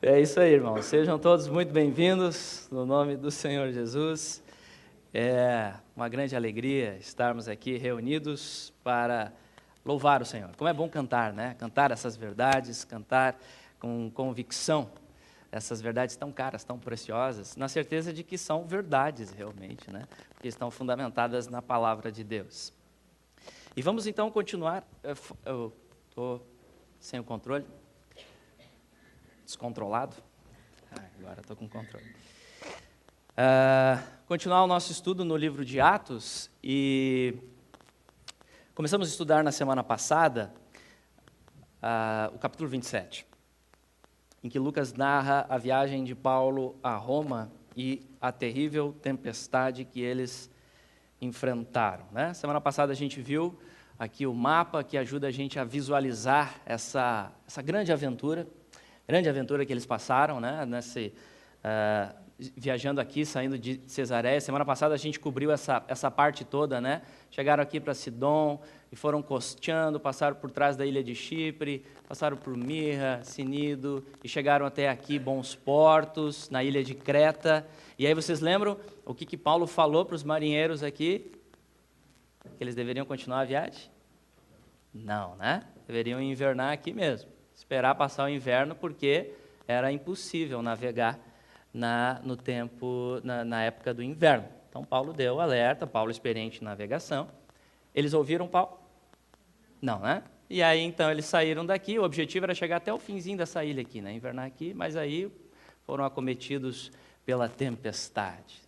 É isso aí, irmãos. Sejam todos muito bem-vindos no nome do Senhor Jesus. É uma grande alegria estarmos aqui reunidos para louvar o Senhor. Como é bom cantar, né? Cantar essas verdades, cantar com convicção essas verdades tão caras, tão preciosas, na certeza de que são verdades realmente, né? Porque estão fundamentadas na palavra de Deus. E vamos então continuar. Eu estou sem o controle. Descontrolado. Agora estou com controle. Continuar o nosso estudo no livro de Atos e começamos a estudar na semana passada o capítulo 27, em que Lucas narra a viagem de Paulo a Roma e a terrível tempestade que eles enfrentaram, né? Semana passada a gente viu aqui o mapa que ajuda a gente a visualizar essa grande aventura que eles passaram, né? Viajando aqui, saindo de Cesareia. Semana passada a gente cobriu essa parte toda, né? Chegaram aqui para Sidom e foram costeando, passaram por trás da ilha de Chipre, passaram por Mirra, Cnido e chegaram até aqui, Bons Portos, na ilha de Creta. E aí vocês lembram o que Paulo falou para os marinheiros aqui? Que eles deveriam continuar a viagem? Não, né? Deveriam invernar aqui mesmo. Esperar passar o inverno, porque era impossível navegar na época do inverno. Então, Paulo deu alerta, Paulo experiente em navegação. Eles ouviram Paulo? Não, né? E aí, então, eles saíram daqui, o objetivo era chegar até o finzinho dessa ilha aqui, né? Invernar aqui, mas aí foram acometidos pela tempestade.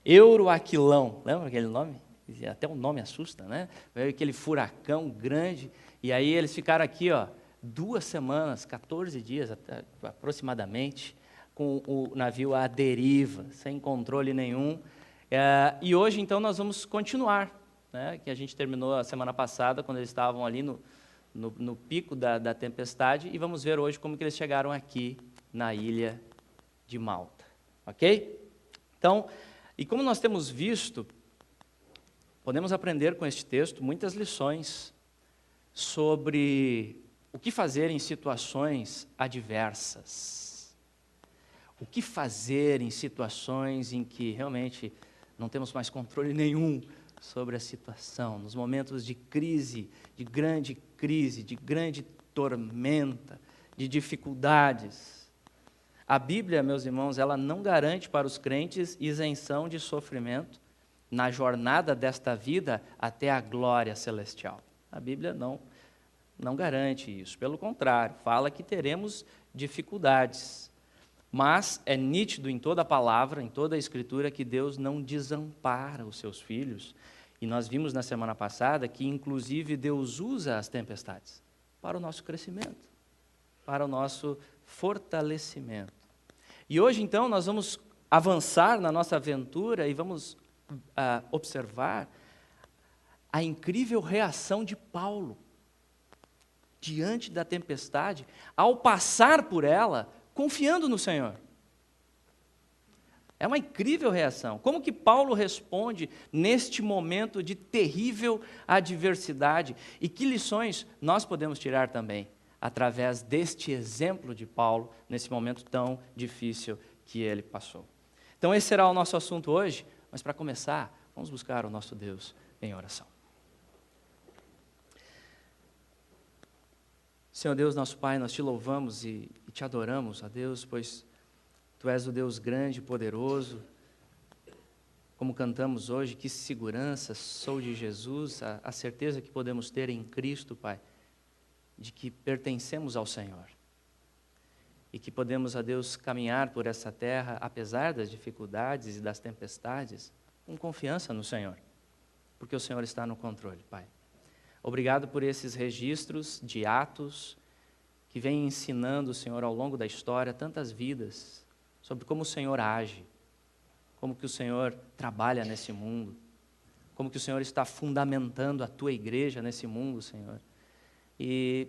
Euroaquilão, lembra aquele nome? Até o nome assusta, né? Veio aquele furacão grande, e aí eles ficaram aqui, 2 semanas, 14 dias aproximadamente, com o navio à deriva, sem controle nenhum. E hoje, então, nós vamos continuar, né? Que a gente terminou a semana passada, quando eles estavam ali no pico da tempestade, e vamos ver hoje como que eles chegaram aqui na ilha de Malta, ok? Então, e como nós temos visto, podemos aprender com este texto muitas lições sobre o que fazer em situações adversas. O que fazer em situações em que realmente não temos mais controle nenhum sobre a situação, nos momentos de crise, de grande tormenta, de dificuldades. A Bíblia, meus irmãos, ela não garante para os crentes isenção de sofrimento na jornada desta vida até a glória celestial. A Bíblia não garante isso. Pelo contrário, fala que teremos dificuldades. Mas é nítido em toda a palavra, em toda a Escritura, que Deus não desampara os seus filhos. E nós vimos na semana passada que, inclusive, Deus usa as tempestades para o nosso crescimento, para o nosso fortalecimento. E hoje, então, nós vamos avançar na nossa aventura e vamos observar a incrível reação de Paulo diante da tempestade, ao passar por ela, confiando no Senhor. É uma incrível reação. Como que Paulo responde neste momento de terrível adversidade? E que lições nós podemos tirar também através deste exemplo de Paulo, nesse momento tão difícil que ele passou? Então esse será o nosso assunto hoje, mas para começar, vamos buscar o nosso Deus em oração. Senhor Deus, nosso Pai, nós te louvamos e te adoramos, ó Deus, pois Tu és o Deus grande e poderoso. Como cantamos hoje, que segurança sou de Jesus, a certeza que podemos ter em Cristo, Pai, de que pertencemos ao Senhor. E que podemos, ó Deus, caminhar por essa terra, apesar das dificuldades e das tempestades, com confiança no Senhor, porque o Senhor está no controle, Pai. Obrigado por esses registros de Atos que vêm ensinando, Senhor, ao longo da história, tantas vidas, sobre como o Senhor age, como que o Senhor trabalha nesse mundo, como que o Senhor está fundamentando a Tua igreja nesse mundo, Senhor. E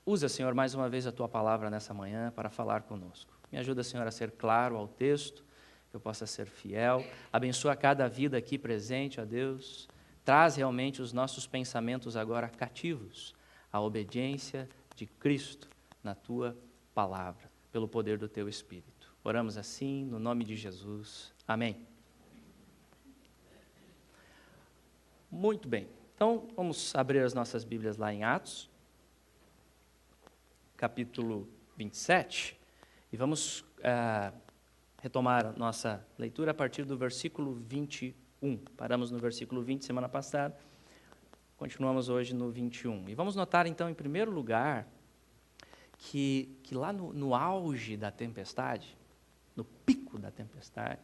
usa, Senhor, mais uma vez a Tua palavra nessa manhã para falar conosco. Me ajuda, Senhor, a ser claro ao texto, que eu possa ser fiel. Abençoa cada vida aqui presente, ó Deus. Traz realmente os nossos pensamentos agora cativos à obediência de Cristo na Tua palavra. pelo poder do teu Espírito. Oramos assim, no nome de Jesus. Amém. Muito bem. Então, vamos abrir as nossas Bíblias lá em Atos, capítulo 27, e vamos retomar a nossa leitura a partir do versículo 21. Paramos no versículo 20 semana passada, continuamos hoje no 21. E vamos notar, então, em primeiro lugar, que lá no auge da tempestade, no pico da tempestade,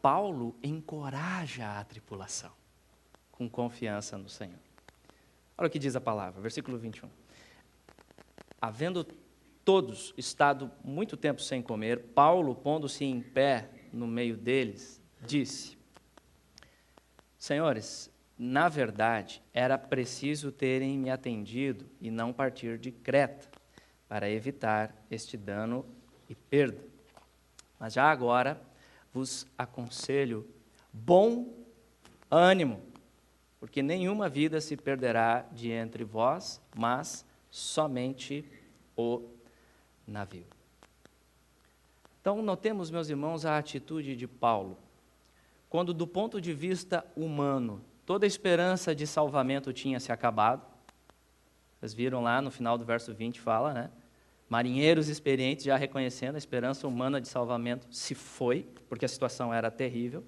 Paulo encoraja a tripulação com confiança no Senhor. Olha o que diz a palavra, versículo 21. Havendo todos estado muito tempo sem comer, Paulo, pondo-se em pé no meio deles, disse: Senhores, na verdade, era preciso terem me atendido e não partir de Creta, para evitar este dano e perda. Mas já agora vos aconselho bom ânimo, porque nenhuma vida se perderá de entre vós, mas somente o navio. Então, notemos, meus irmãos, a atitude de Paulo. Quando, do ponto de vista humano, toda a esperança de salvamento tinha se acabado, vocês viram lá no final do verso 20, fala, né? Marinheiros experientes já reconhecendo a esperança humana de salvamento se foi, porque a situação era terrível.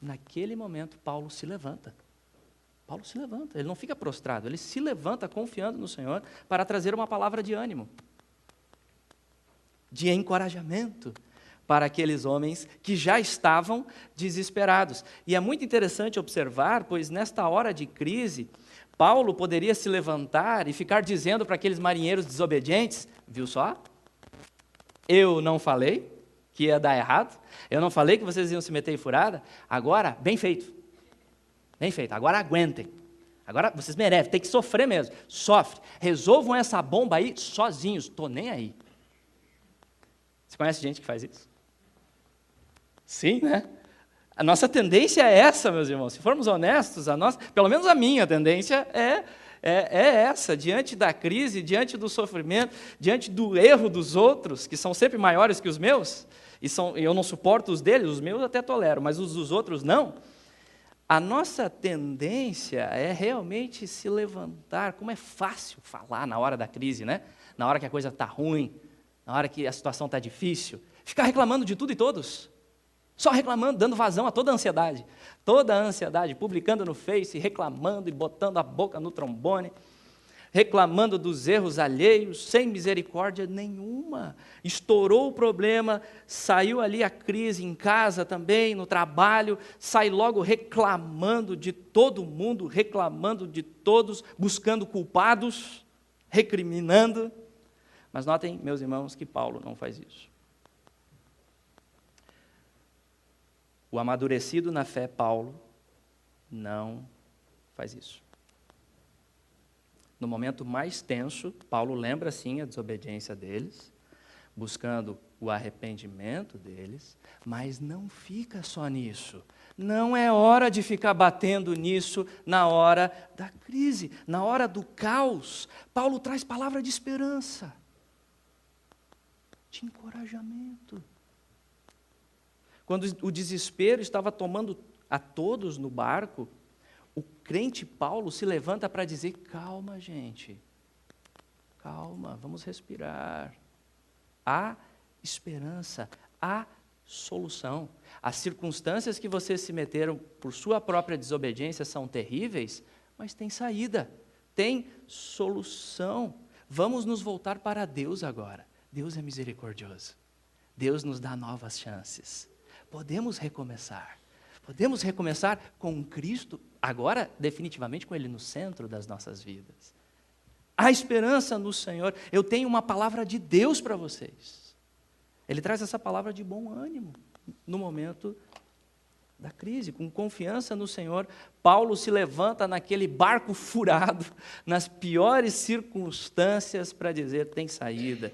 Naquele momento, Paulo se levanta. Paulo se levanta, ele não fica prostrado, ele se levanta confiando no Senhor para trazer uma palavra de ânimo, de encorajamento para aqueles homens que já estavam desesperados. E é muito interessante observar, pois nesta hora de crise, Paulo poderia se levantar e ficar dizendo para aqueles marinheiros desobedientes: viu só? Eu não falei que ia dar errado, eu não falei que vocês iam se meter em furada, agora, bem feito, agora aguentem, agora vocês merecem, tem que sofrer mesmo, sofre, resolvam essa bomba aí sozinhos, estou nem aí. Você conhece gente que faz isso? Sim, né? A nossa tendência é essa, meus irmãos. Se formos honestos, pelo menos a minha tendência é essa, diante da crise, diante do sofrimento, diante do erro dos outros, que são sempre maiores que os meus, e eu não suporto os deles, os meus até tolero, mas os dos outros não. A nossa tendência é realmente se levantar, como é fácil falar na hora da crise, né? Na hora que a coisa está ruim, na hora que a situação está difícil, ficar reclamando de tudo e todos. Só reclamando, dando vazão a toda a ansiedade, publicando no Face, reclamando e botando a boca no trombone, reclamando dos erros alheios, sem misericórdia nenhuma. Estourou o problema, saiu ali a crise em casa também, no trabalho, sai logo reclamando de todo mundo, reclamando de todos, buscando culpados, recriminando. Mas notem, meus irmãos, que Paulo não faz isso. O amadurecido na fé, Paulo, não faz isso. No momento mais tenso, Paulo lembra sim a desobediência deles, buscando o arrependimento deles, mas não fica só nisso. Não é hora de ficar batendo nisso na hora da crise, na hora do caos. Paulo traz palavra de esperança, de encorajamento. Quando o desespero estava tomando a todos no barco, o crente Paulo se levanta para dizer: calma, gente, calma, vamos respirar. Há esperança, há solução. As circunstâncias que vocês se meteram por sua própria desobediência são terríveis, mas tem saída, tem solução. Vamos nos voltar para Deus agora. Deus é misericordioso. Deus nos dá novas chances. Podemos recomeçar com Cristo, agora definitivamente com Ele no centro das nossas vidas. Há esperança no Senhor. Eu tenho uma palavra de Deus para vocês. Ele traz essa palavra de bom ânimo no momento da crise, com confiança no Senhor. Paulo se levanta naquele barco furado, nas piores circunstâncias, para dizer: tem saída,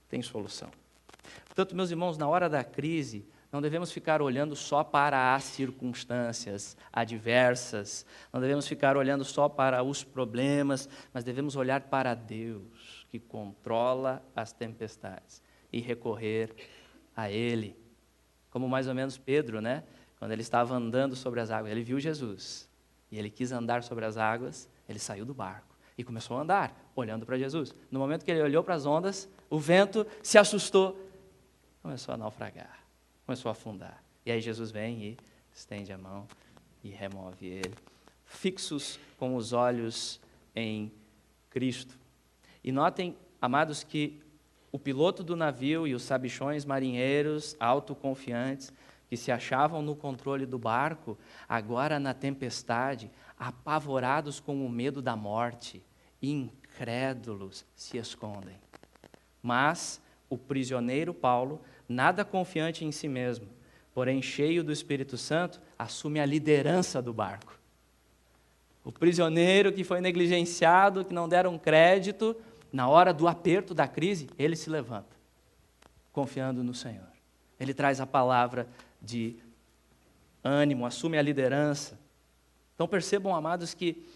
tem solução. Portanto, meus irmãos, na hora da crise, não devemos ficar olhando só para as circunstâncias adversas, não devemos ficar olhando só para os problemas, mas devemos olhar para Deus, que controla as tempestades e recorrer a Ele. Como mais ou menos Pedro, né? Quando ele estava andando sobre as águas, ele viu Jesus e ele quis andar sobre as águas, ele saiu do barco e começou a andar, olhando para Jesus. No momento que ele olhou para as ondas, o vento se assustou, começou a naufragar, começou a afundar. E aí Jesus vem e estende a mão e remove ele, fixos com os olhos em Cristo. E notem, amados, que o piloto do navio e os sabichões marinheiros autoconfiantes que se achavam no controle do barco, agora na tempestade, apavorados com o medo da morte, incrédulos, se escondem. Mas o prisioneiro Paulo, nada confiante em si mesmo, porém cheio do Espírito Santo, assume a liderança do barco. O prisioneiro que foi negligenciado, que não deram crédito, na hora do aperto da crise, ele se levanta, confiando no Senhor. Ele traz a palavra de ânimo, assume a liderança. Então percebam, amados, que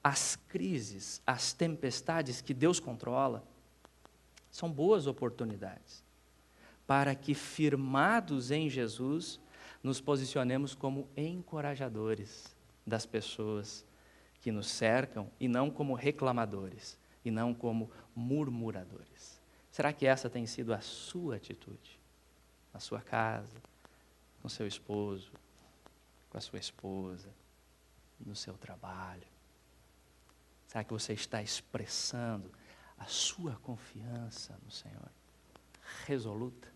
as crises, as tempestades que Deus controla, são boas oportunidades para que, firmados em Jesus, nos posicionemos como encorajadores das pessoas que nos cercam e não como reclamadores, e não como murmuradores. Será que essa tem sido a sua atitude? Na sua casa, com seu esposo, com a sua esposa, no seu trabalho? Será que você está expressando a sua confiança no Senhor, resoluta,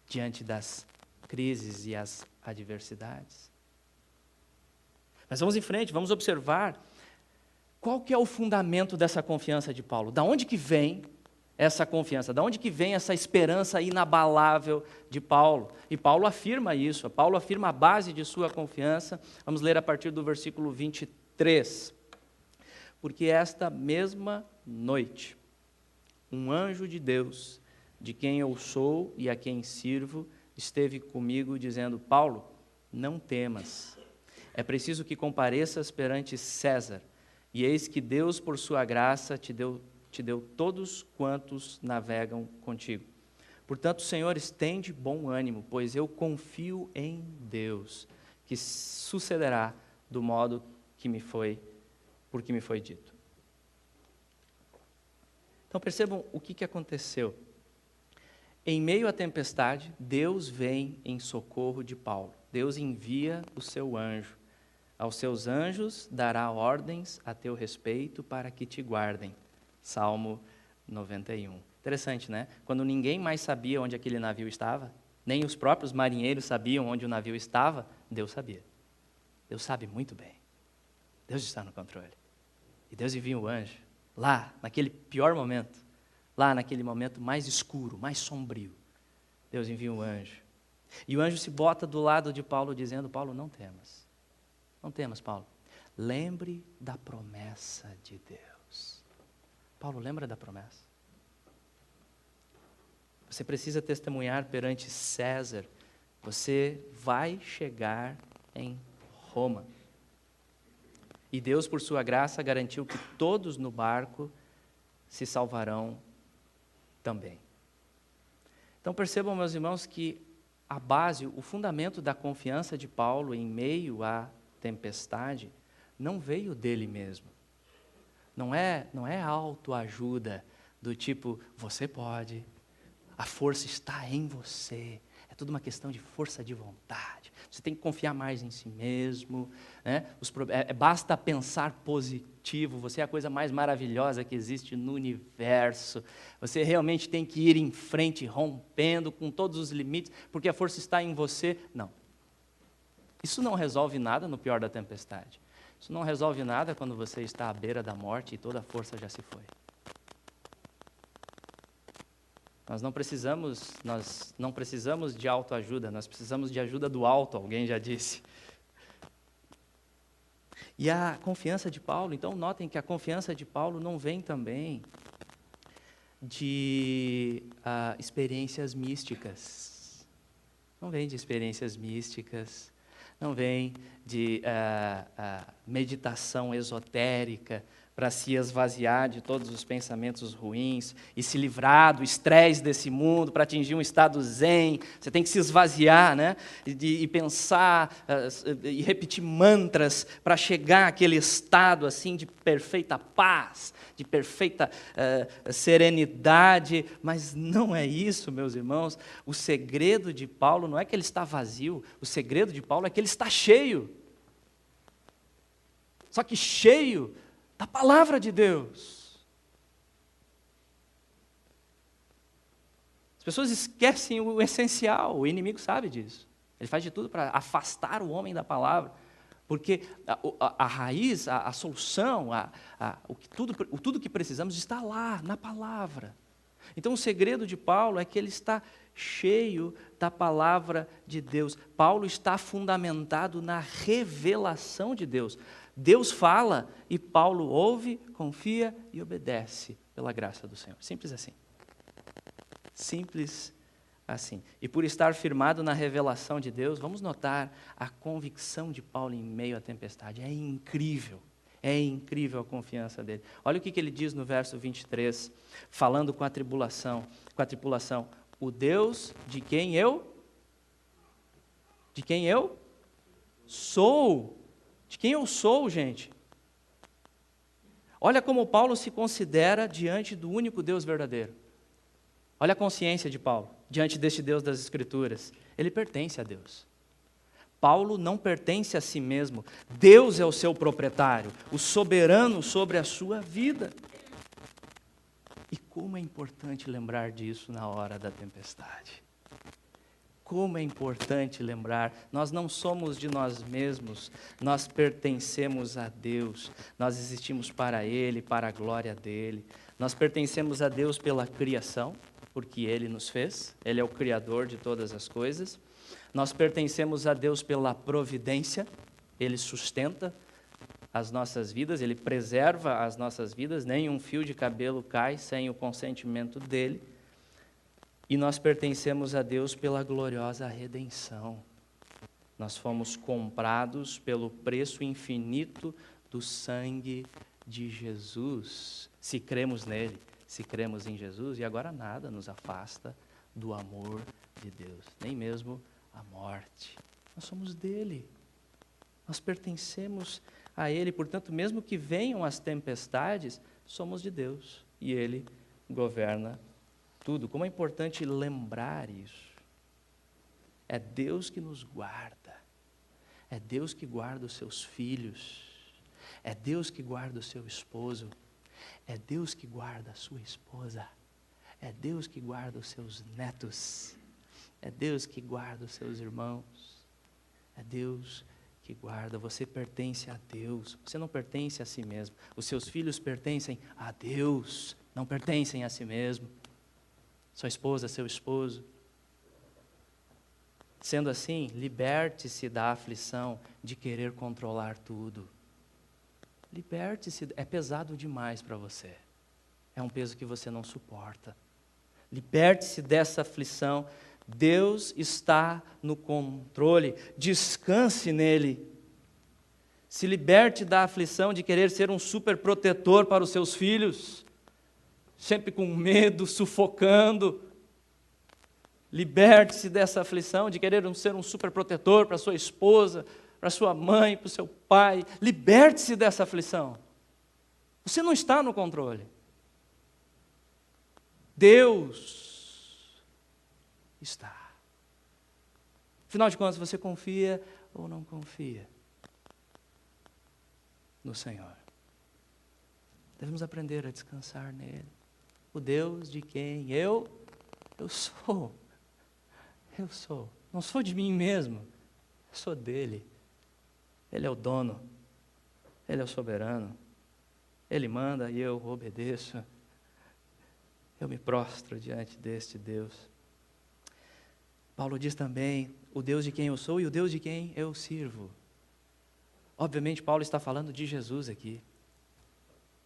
diante das crises e as adversidades? Mas vamos em frente, vamos observar qual que é o fundamento dessa confiança de Paulo. Da onde que vem essa confiança? Da onde que vem essa esperança inabalável de Paulo? E Paulo afirma isso, Paulo afirma a base de sua confiança. Vamos ler a partir do versículo 23. Porque esta mesma noite, um anjo de Deus, de quem eu sou e a quem sirvo, esteve comigo dizendo: Paulo, não temas, é preciso que compareças perante César, e eis que Deus, por sua graça, te deu todos quantos navegam contigo. Portanto, Senhor, estende bom ânimo, pois eu confio em Deus, que sucederá do modo que porque me foi dito. Então percebam o que aconteceu. Em meio à tempestade, Deus vem em socorro de Paulo. Deus envia o seu anjo. Aos seus anjos dará ordens a teu respeito para que te guardem. Salmo 91. Interessante, né? Quando ninguém mais sabia onde aquele navio estava, nem os próprios marinheiros sabiam onde o navio estava, Deus sabia. Deus sabe muito bem. Deus está no controle. E Deus envia o anjo lá, naquele pior momento, lá naquele momento mais escuro, mais sombrio. Deus envia um anjo. E o anjo se bota do lado de Paulo dizendo: Paulo, não temas. Não temas, Paulo. Lembre da promessa de Deus. Paulo, lembra da promessa. Você precisa testemunhar perante César. Você vai chegar em Roma. E Deus, por sua graça, garantiu que todos no barco se salvarão também. Então percebam, meus irmãos, que a base, o fundamento da confiança de Paulo em meio à tempestade não veio dele mesmo. Não é autoajuda do tipo, você pode, a força está em você. É tudo uma questão de força de vontade. Você tem que confiar mais em si mesmo, né? Basta pensar positivo, você é a coisa mais maravilhosa que existe no universo. Você realmente tem que ir em frente, rompendo com todos os limites, porque a força está em você. Não. Isso não resolve nada no pior da tempestade. Isso não resolve nada quando você está à beira da morte e toda a força já se foi. Nós não precisamos de autoajuda, nós precisamos de ajuda do alto, alguém já disse. E a confiança de Paulo, então notem que a confiança de Paulo não vem também de experiências místicas. Não vem de experiências místicas, não vem de meditação esotérica para se esvaziar de todos os pensamentos ruins e se livrar do estresse desse mundo, para atingir um estado zen. Você tem que se esvaziar, né? E pensar e repetir mantras para chegar àquele estado assim de perfeita paz, de perfeita serenidade. Mas não é isso, meus irmãos. O segredo de Paulo não é que ele está vazio, o segredo de Paulo é que ele está cheio. Só que cheio da palavra de Deus. As pessoas esquecem o essencial, o inimigo sabe disso. Ele faz de tudo para afastar o homem da palavra, porque a raiz, a solução, tudo que precisamos está lá, na palavra. Então o segredo de Paulo é que ele está cheio da palavra de Deus. Paulo está fundamentado na revelação de Deus. Deus fala e Paulo ouve, confia e obedece pela graça do Senhor. Simples assim. Simples assim. E por estar firmado na revelação de Deus, vamos notar a convicção de Paulo em meio à tempestade. É incrível. É incrível a confiança dele. Olha o que ele diz no verso 23, falando com a tripulação. O Deus de quem eu sou. De quem eu sou, gente? Olha como Paulo se considera diante do único Deus verdadeiro. Olha a consciência de Paulo, diante deste Deus das Escrituras. Ele pertence a Deus. Paulo não pertence a si mesmo. Deus é o seu proprietário, o soberano sobre a sua vida. E como é importante lembrar disso na hora da tempestade. Como é importante lembrar, nós não somos de nós mesmos, nós pertencemos a Deus, nós existimos para Ele, para a glória dEle. Nós pertencemos a Deus pela criação, porque Ele nos fez, Ele é o Criador de todas as coisas. Nós pertencemos a Deus pela providência, Ele sustenta as nossas vidas, Ele preserva as nossas vidas, nenhum fio de cabelo cai sem o consentimento dEle. E nós pertencemos a Deus pela gloriosa redenção. Nós fomos comprados pelo preço infinito do sangue de Jesus. Se cremos nele, se cremos em Jesus, e agora nada nos afasta do amor de Deus, nem mesmo a morte. Nós somos dele. Nós pertencemos a ele, portanto, mesmo que venham as tempestades, somos de Deus e ele governa tudo. Como é importante lembrar isso. É Deus que nos guarda. É Deus que guarda os seus filhos. É Deus que guarda o seu esposo. É Deus que guarda a sua esposa. É Deus que guarda os seus netos. É Deus que guarda os seus irmãos. É Deus que guarda. Você pertence a Deus. Você não pertence a si mesmo. Os seus filhos pertencem a Deus. Não pertencem a si mesmo. Sua esposa, seu esposo. Sendo assim, liberte-se da aflição de querer controlar tudo. Liberte-se, é pesado demais para você. É um peso que você não suporta. Liberte-se dessa aflição. Deus está no controle. Descanse nele. Se liberte da aflição de querer ser um super protetor para os seus filhos. Sempre com medo, sufocando. Liberte-se dessa aflição de querer ser um super protetor para sua esposa, para sua mãe, para o seu pai. Liberte-se dessa aflição. Você não está no controle. Deus está. Afinal de contas, você confia ou não confia no Senhor? Devemos aprender a descansar nele. O Deus de quem eu sou. Eu sou. Não sou de mim mesmo. Eu sou dele. Ele é o dono. Ele é o soberano. Ele manda e eu obedeço. Eu me prostro diante deste Deus. Paulo diz também, o Deus de quem eu sou e o Deus de quem eu sirvo. Obviamente, Paulo está falando de Jesus aqui.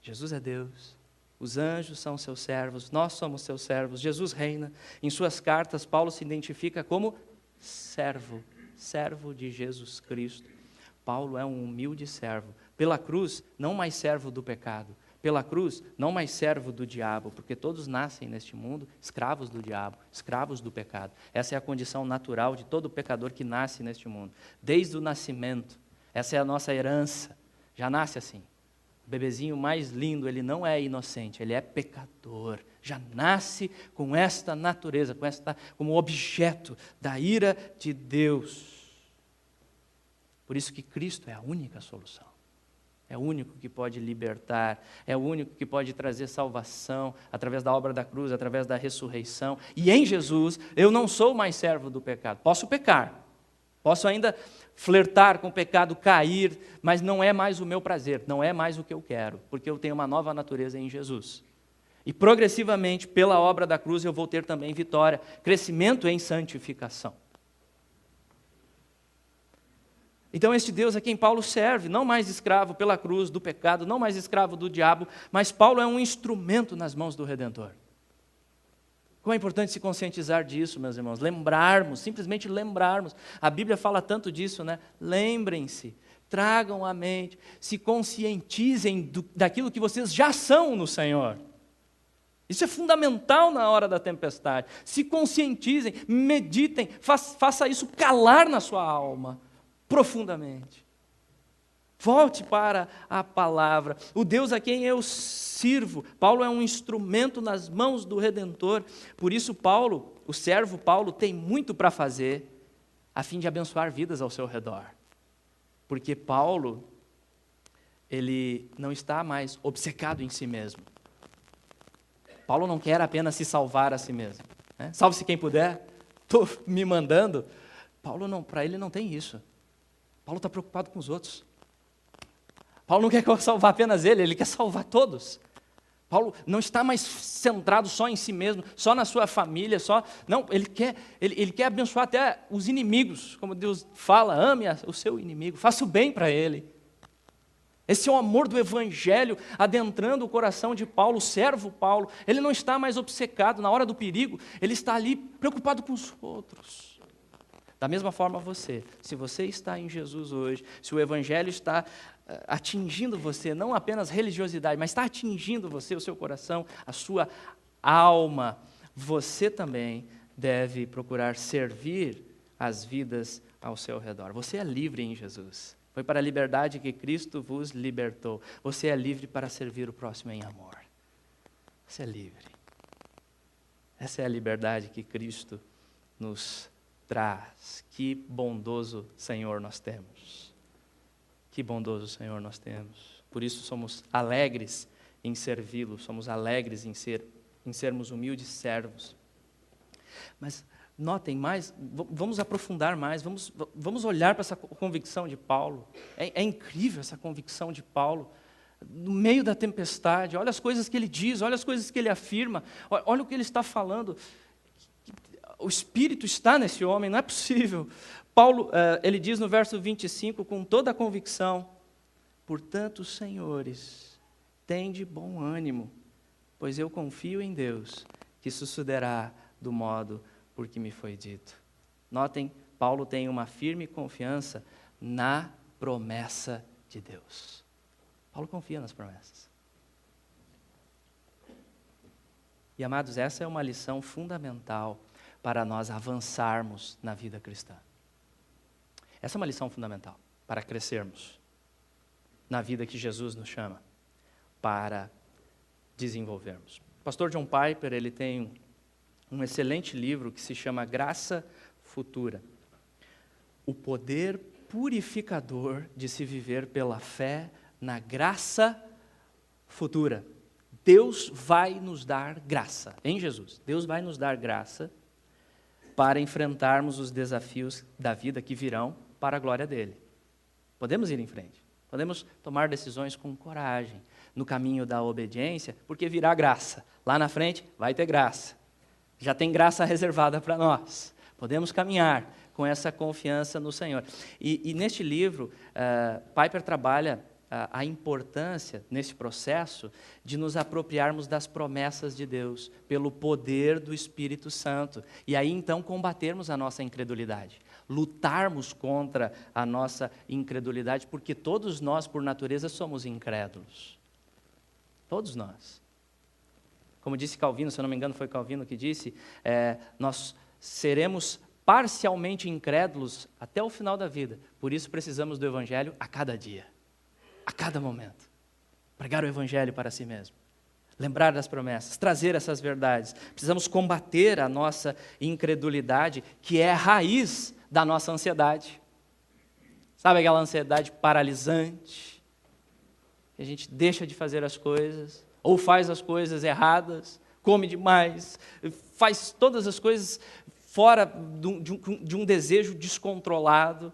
Jesus é Deus. Os anjos são seus servos, nós somos seus servos, Jesus reina. Em suas cartas, Paulo se identifica como servo, servo de Jesus Cristo. Paulo é um humilde servo. Pela cruz, não mais servo do pecado, pela cruz, não mais servo do diabo, porque todos nascem neste mundo escravos do diabo, escravos do pecado. Essa é a condição natural de todo pecador que nasce neste mundo. Desde o nascimento, essa é a nossa herança, já nasce assim. O bebezinho mais lindo, ele não é inocente, ele é pecador. Já nasce com esta natureza, como objeto da ira de Deus. Por isso que Cristo é a única solução. É o único que pode libertar, é o único que pode trazer salvação através da obra da cruz, através da ressurreição. E em Jesus, eu não sou mais servo do pecado. Posso pecar, posso ainda flertar com o pecado, cair, mas não é mais o meu prazer, não é mais o que eu quero, porque eu tenho uma nova natureza em Jesus. E progressivamente, pela obra da cruz, eu vou ter também vitória, crescimento em santificação. Então este Deus a quem Paulo serve, não mais escravo pela cruz do pecado, não mais escravo do diabo, mas Paulo é um instrumento nas mãos do Redentor. Como é importante se conscientizar disso, meus irmãos, lembrarmos, simplesmente lembrarmos. A Bíblia fala tanto disso, né? Lembrem-se, tragam à mente, se conscientizem daquilo que vocês já são no Senhor. Isso é fundamental na hora da tempestade. Se conscientizem, meditem, faça isso calar na sua alma. Profundamente. Volte para a palavra. O Deus a quem eu sirvo. Paulo é um instrumento nas mãos do Redentor. Por isso Paulo, o servo Paulo, tem muito para fazer a fim de abençoar vidas ao seu redor. Porque Paulo, ele não está mais obcecado em si mesmo. Paulo não quer apenas se salvar a si mesmo. Né? Salve-se quem puder. Estou me mandando. Paulo não, para ele não tem isso. Paulo está preocupado com os outros. Paulo não quer salvar apenas ele quer salvar todos. Paulo não está mais centrado só em si mesmo, só na sua família, não, ele quer abençoar até os inimigos, como Deus fala, ame o seu inimigo, faça o bem para ele. Esse é o amor do Evangelho adentrando o coração de Paulo, o servo Paulo. Ele não está mais obcecado na hora do perigo, ele está ali preocupado com os outros. Da mesma forma você, se você está em Jesus hoje, se o Evangelho está atingindo você, não apenas religiosidade, mas está atingindo você, o seu coração, a sua alma, você também deve procurar servir as vidas ao seu redor. Você é livre em Jesus. Foi para a liberdade que Cristo vos libertou. Você é livre para servir o próximo em amor. Você é livre. Essa é a liberdade que Cristo nos traz. Que bondoso Senhor nós temos. Que bondoso Senhor nós temos. Por isso somos alegres em servi-lo, somos alegres em sermos humildes servos. Mas notem mais, vamos aprofundar mais, vamos olhar para essa convicção de Paulo. É incrível essa convicção de Paulo. No meio da tempestade, olha as coisas que ele diz, olha as coisas que ele afirma, olha o que ele está falando. O Espírito está nesse homem, não é possível. Paulo, ele diz no verso 25, com toda a convicção: portanto, senhores, tende bom ânimo, pois eu confio em Deus, que sucederá do modo por que me foi dito. Notem, Paulo tem uma firme confiança na promessa de Deus. Paulo confia nas promessas. E, amados, essa é uma lição fundamental para nós avançarmos na vida cristã. Essa é uma lição fundamental para crescermos na vida que Jesus nos chama para desenvolvermos. O pastor John Piper, ele tem um excelente livro que se chama Graça Futura. O poder purificador de se viver pela fé na graça futura. Deus vai nos dar graça, em Jesus. Deus vai nos dar graça para enfrentarmos os desafios da vida que virão para a glória dele. Podemos ir em frente, podemos tomar decisões com coragem, no caminho da obediência, porque virá graça. Lá na frente vai ter graça. Já tem graça reservada para nós. Podemos caminhar com essa confiança no Senhor. E neste livro, Piper trabalha a importância, nesse processo, de nos apropriarmos das promessas de Deus, pelo poder do Espírito Santo. E aí, então, combatermos a nossa incredulidade. Lutarmos contra a nossa incredulidade, porque todos nós, por natureza, somos incrédulos. Todos nós. Como disse Calvino, se eu não me engano foi Calvino que disse, nós seremos parcialmente incrédulos até o final da vida. Por isso precisamos do Evangelho a cada dia, a cada momento. Pregar o Evangelho para si mesmo. Lembrar das promessas, trazer essas verdades. Precisamos combater a nossa incredulidade, que é a raiz da nossa ansiedade. Sabe aquela ansiedade paralisante? Que a gente deixa de fazer as coisas, ou faz as coisas erradas, come demais, faz todas as coisas fora de um desejo descontrolado.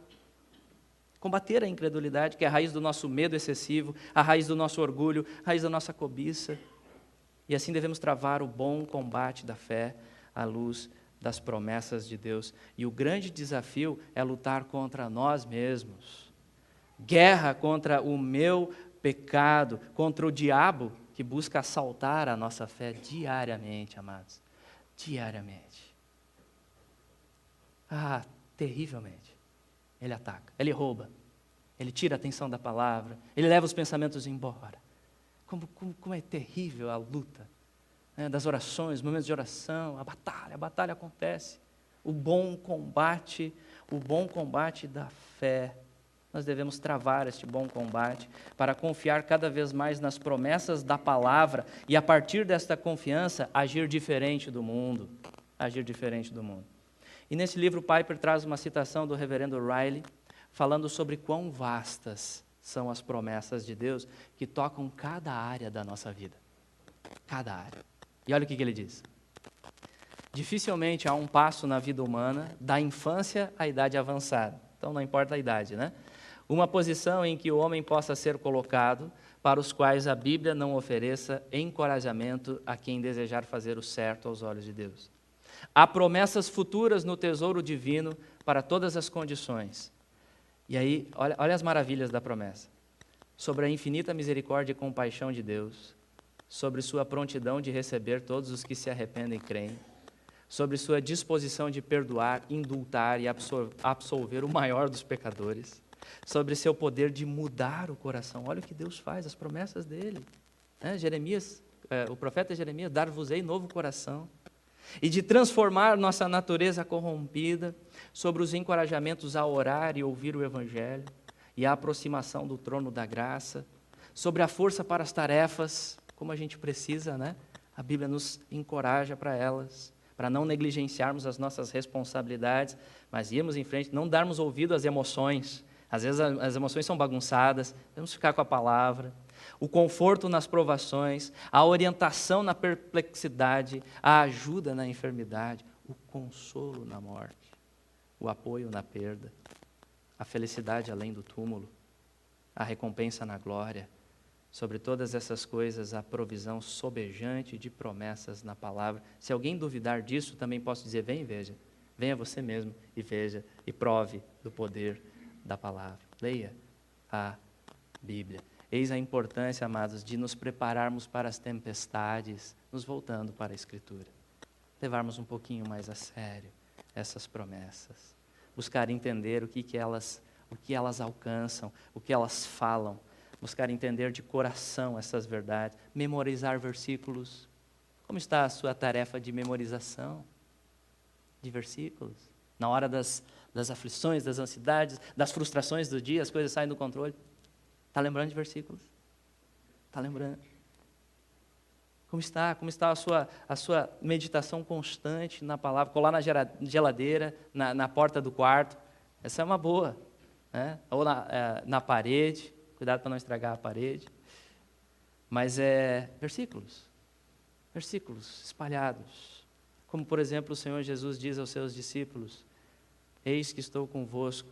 Combater a incredulidade, que é a raiz do nosso medo excessivo, a raiz do nosso orgulho, a raiz da nossa cobiça. E assim devemos travar o bom combate da fé à luz das promessas de Deus. E o grande desafio é lutar contra nós mesmos. Guerra contra o meu pecado, contra o diabo que busca assaltar a nossa fé diariamente, amados. Diariamente. Terrivelmente. Ele ataca, ele rouba, ele tira a atenção da palavra, ele leva os pensamentos embora. Como é terrível a luta, né, das orações, momentos de oração, a batalha acontece. O bom combate da fé. Nós devemos travar este bom combate para confiar cada vez mais nas promessas da palavra e, a partir desta confiança, agir diferente do mundo. Agir diferente do mundo. E nesse livro, Piper traz uma citação do reverendo Riley, falando sobre quão vastas são as promessas de Deus que tocam cada área da nossa vida. Cada área. E olha o que ele diz. Dificilmente há um passo na vida humana da infância à idade avançada. Então não importa a idade, né? Uma posição em que o homem possa ser colocado, para os quais a Bíblia não ofereça encorajamento a quem desejar fazer o certo aos olhos de Deus. Há promessas futuras no tesouro divino para todas as condições. E aí, olha as maravilhas da promessa. Sobre a infinita misericórdia e compaixão de Deus, sobre sua prontidão de receber todos os que se arrependem e creem, sobre sua disposição de perdoar, indultar e absolver o maior dos pecadores, sobre seu poder de mudar o coração. Olha o que Deus faz, as promessas dele. O profeta Jeremias, dar-vos-ei novo coração. E de transformar nossa natureza corrompida, sobre os encorajamentos a orar e ouvir o Evangelho, e a aproximação do trono da graça, sobre a força para as tarefas, como a gente precisa, né? A Bíblia nos encoraja para elas, para não negligenciarmos as nossas responsabilidades, mas irmos em frente, não darmos ouvido às emoções. Às vezes as emoções são bagunçadas, devemos ficar com a palavra. O conforto nas provações, a orientação na perplexidade, a ajuda na enfermidade, o consolo na morte, o apoio na perda, a felicidade além do túmulo, a recompensa na glória. Sobre todas essas coisas, a provisão sobejante de promessas na palavra. Se alguém duvidar disso, também posso dizer, vem e veja. Venha você mesmo e veja e prove do poder da palavra. Leia a Bíblia. Eis a importância, amados, de nos prepararmos para as tempestades, nos voltando para a Escritura. Levarmos um pouquinho mais a sério essas promessas. Buscar entender o que elas alcançam, o que elas falam. Buscar entender de coração essas verdades. Memorizar versículos. Como está a sua tarefa de memorização de versículos? Na hora das aflições, das ansiedades, das frustrações do dia, as coisas saem do controle. Está lembrando de versículos? Está lembrando? Como está a sua meditação constante na palavra? Colar na geladeira, na porta do quarto. Essa é uma boa. Né? Ou na parede. Cuidado para não estragar a parede. Mas versículos espalhados. Como, por exemplo, o Senhor Jesus diz aos seus discípulos, eis que estou convosco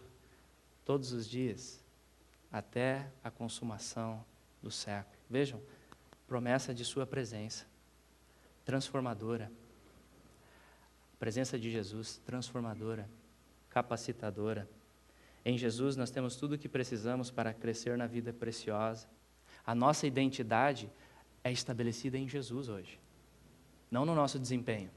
todos os dias, até a consumação do século. Vejam, promessa de sua presença, transformadora. A presença de Jesus, transformadora, capacitadora. Em Jesus nós temos tudo o que precisamos para crescer na vida preciosa. A nossa identidade é estabelecida em Jesus hoje. Não no nosso desempenho.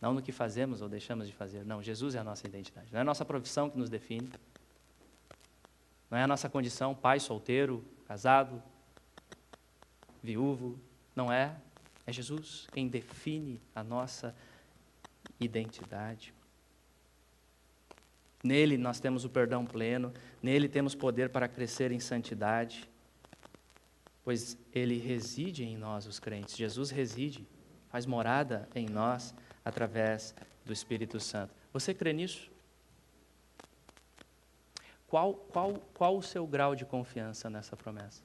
Não no que fazemos ou deixamos de fazer. Não, Jesus é a nossa identidade. Não é a nossa profissão que nos define. Não é a nossa condição, pai, solteiro, casado, viúvo, não é? É Jesus quem define a nossa identidade. Nele nós temos o perdão pleno, nele temos poder para crescer em santidade, pois ele reside em nós, os crentes. Jesus reside, faz morada em nós através do Espírito Santo. Você crê nisso? Qual o seu grau de confiança nessa promessa?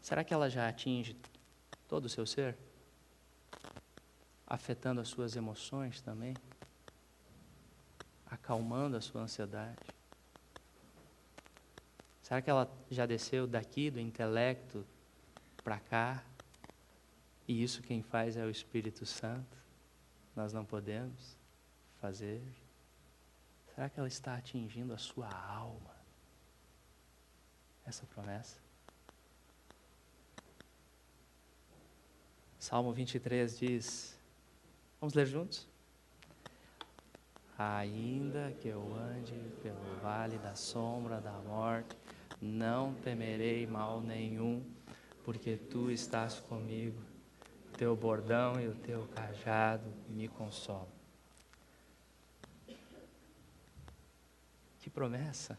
Será que ela já atinge todo o seu ser? Afetando as suas emoções também? Acalmando a sua ansiedade? Será que ela já desceu daqui do intelecto para cá? E isso quem faz é o Espírito Santo? Nós não podemos fazer? Será que ela está atingindo a sua alma? Essa promessa? Salmo 23 diz, vamos ler juntos? Ainda que eu ande pelo vale da sombra da morte, não temerei mal nenhum, porque tu estás comigo, teu bordão e o teu cajado me consolam. Que promessa!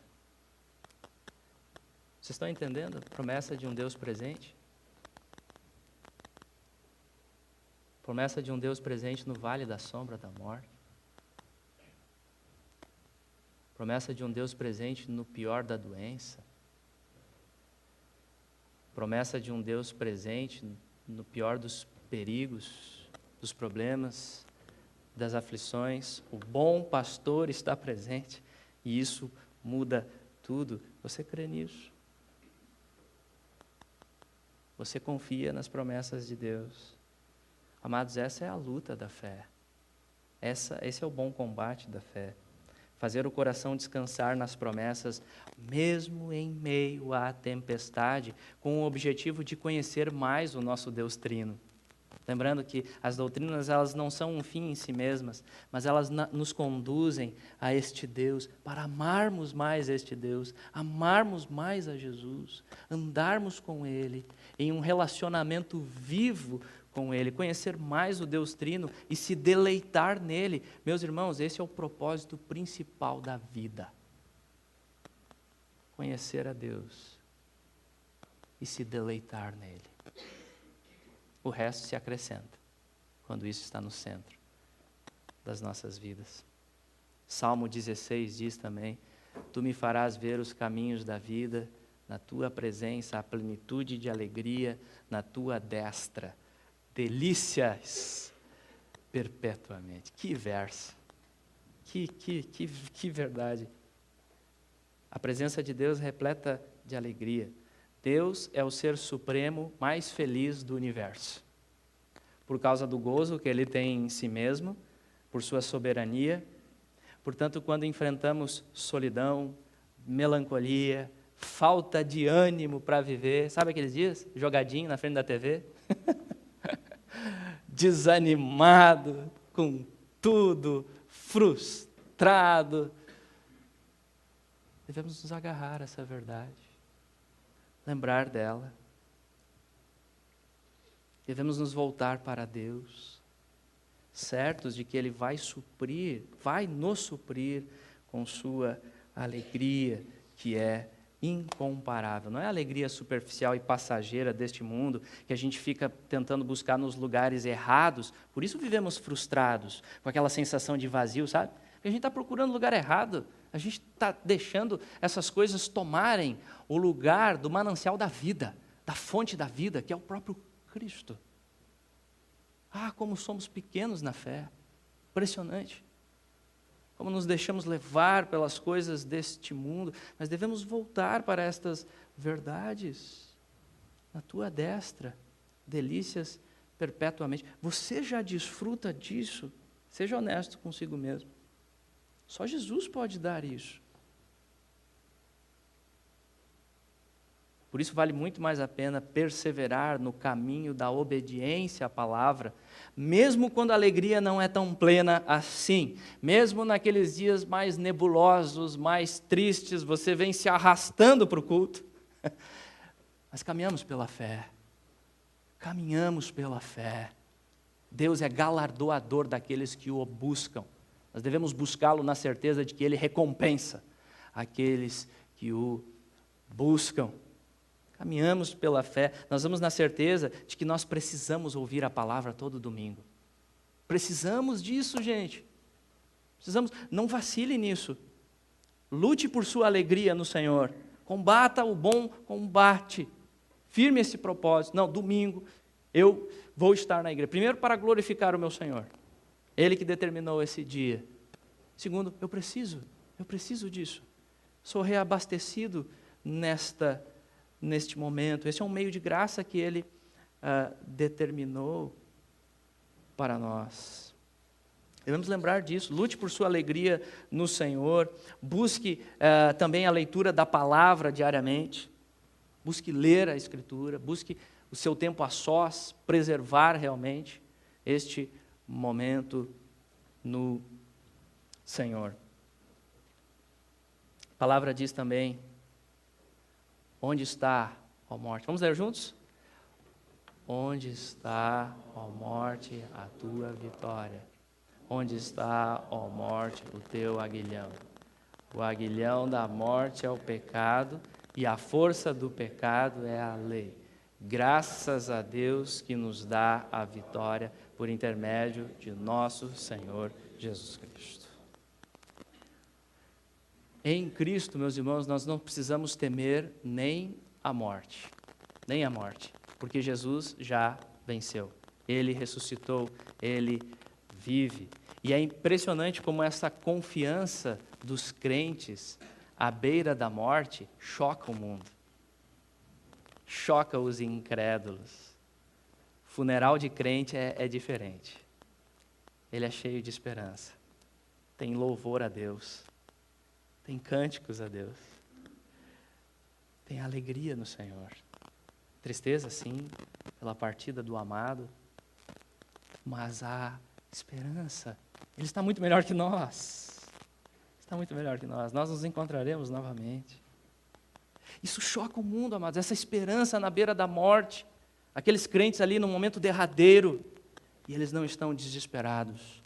Vocês estão entendendo a promessa de um Deus presente? Promessa de um Deus presente no vale da sombra da morte. Promessa de um Deus presente no pior da doença. Promessa de um Deus presente no pior dos perigos, dos problemas, das aflições. O bom pastor está presente e isso muda tudo. Você crê nisso? Você confia nas promessas de Deus? Amados, essa é a luta da fé. Esse é o bom combate da fé. Fazer o coração descansar nas promessas, mesmo em meio à tempestade, com o objetivo de conhecer mais o nosso Deus Trino. Lembrando que as doutrinas, elas não são um fim em si mesmas, mas elas nos conduzem a este Deus, para amarmos mais este Deus, amarmos mais a Jesus, andarmos com Ele, em um relacionamento vivo com Ele, conhecer mais o Deus Trino e se deleitar nele. Meus irmãos, esse é o propósito principal da vida. Conhecer a Deus e se deleitar nele. O resto se acrescenta, quando isso está no centro das nossas vidas. Salmo 16 diz também, tu me farás ver os caminhos da vida, na tua presença a plenitude de alegria, na tua destra delícias perpetuamente. Que verso, que verdade. A presença de Deus repleta de alegria. Deus é o ser supremo mais feliz do universo. Por causa do gozo que Ele tem em si mesmo, por sua soberania. Portanto, quando enfrentamos solidão, melancolia, falta de ânimo para viver, sabe aqueles dias? Jogadinho na frente da TV? Desanimado com tudo, frustrado. Devemos nos agarrar a essa verdade, lembrar dela. Devemos nos voltar para Deus, certos de que Ele vai nos suprir com sua alegria, que é incomparável. Não é a alegria superficial e passageira deste mundo, que a gente fica tentando buscar nos lugares errados, por isso vivemos frustrados, com aquela sensação de vazio, sabe? Porque a gente está procurando o lugar errado, a gente está deixando essas coisas tomarem o lugar do manancial da vida, da fonte da vida, que é o próprio Cristo. Ah, como somos pequenos na fé, impressionante. Como nos deixamos levar pelas coisas deste mundo, mas devemos voltar para estas verdades. Na tua destra, delícias perpetuamente. Você já desfruta disso? Seja honesto consigo mesmo. Só Jesus pode dar isso. Por isso vale muito mais a pena perseverar no caminho da obediência à palavra, mesmo quando a alegria não é tão plena assim, mesmo naqueles dias mais nebulosos, mais tristes, você vem se arrastando para o culto. Mas caminhamos pela fé. Caminhamos pela fé. Deus é galardoador daqueles que o buscam. Nós devemos buscá-lo na certeza de que Ele recompensa aqueles que o buscam. Caminhamos pela fé. Nós vamos na certeza de que nós precisamos ouvir a palavra todo domingo. Precisamos disso, gente. Precisamos. Não vacile nisso. Lute por sua alegria no Senhor. Combata o bom combate. Firme esse propósito. Não, domingo eu vou estar na igreja. Primeiro, para glorificar o meu Senhor. Ele que determinou esse dia. Segundo, eu preciso disso. Sou reabastecido neste momento. Esse é um meio de graça que Ele determinou para nós. Devemos lembrar disso. Lute por sua alegria no Senhor. Busque também a leitura da palavra diariamente. Busque ler a Escritura. Busque o seu tempo a sós, preservar realmente este momento no Senhor. A palavra diz também, onde está, ó morte? Vamos ler juntos? Onde está, ó morte, a tua vitória? Onde está, ó morte, o teu aguilhão? O aguilhão da morte é o pecado, e a força do pecado é a lei. Graças a Deus que nos dá a vitória por intermédio de nosso Senhor Jesus Cristo. Em Cristo, meus irmãos, nós não precisamos temer nem a morte, porque Jesus já venceu. Ele ressuscitou, Ele vive. E é impressionante como essa confiança dos crentes à beira da morte choca o mundo. Choca os incrédulos. Funeral de crente é diferente. Ele é cheio de esperança. Tem louvor a Deus. Tem cânticos a Deus. Tem alegria no Senhor. Tristeza, sim, pela partida do amado. Mas há esperança. Ele está muito melhor que nós. Está muito melhor que nós. Nós nos encontraremos novamente. Isso choca o mundo, amados, essa esperança na beira da morte, aqueles crentes ali no momento derradeiro, e eles não estão desesperados.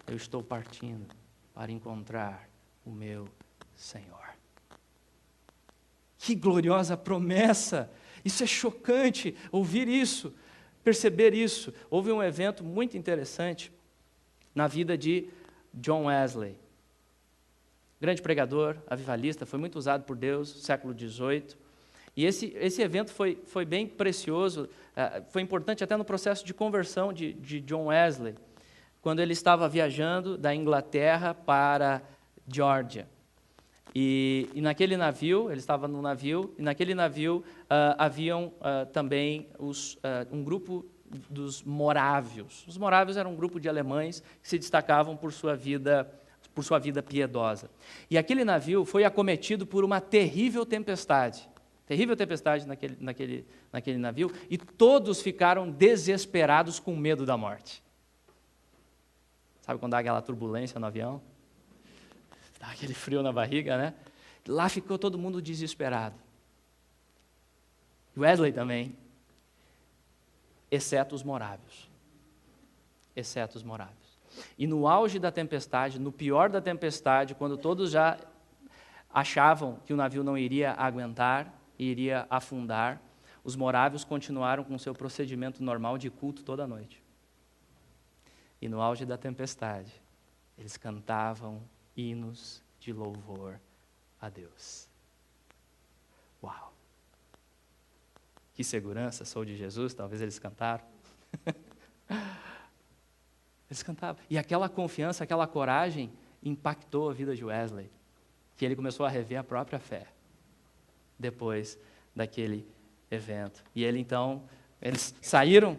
Eu estou partindo para encontrar o meu Senhor. Que gloriosa promessa! Isso é chocante, ouvir isso, perceber isso. Houve um evento muito interessante na vida de John Wesley. Grande pregador, avivalista, foi muito usado por Deus no século XVIII. E esse evento foi bem precioso, foi importante até no processo de conversão de John Wesley, quando ele estava viajando da Inglaterra para Geórgia. E naquele navio, ele estava no navio, e naquele navio haviam também um grupo dos morávios. Os morávios eram um grupo de alemães que se destacavam por sua vida piedosa. E aquele navio foi acometido por uma terrível tempestade naquele navio, e todos ficaram desesperados com medo da morte. Sabe quando dá aquela turbulência no avião? Dá aquele frio na barriga, né? Lá ficou todo mundo desesperado. Wesley também, exceto os morávios. E no auge da tempestade, no pior da tempestade, quando todos já achavam que o navio não iria aguentar, iria afundar, os morávios continuaram com seu procedimento normal de culto toda noite. E no auge da tempestade, eles cantavam hinos de louvor a Deus. Uau! Que segurança, sou de Jesus, talvez eles cantaram. Eles cantavam. E aquela confiança, aquela coragem impactou a vida de Wesley, que ele começou a rever a própria fé depois daquele evento. E eles saíram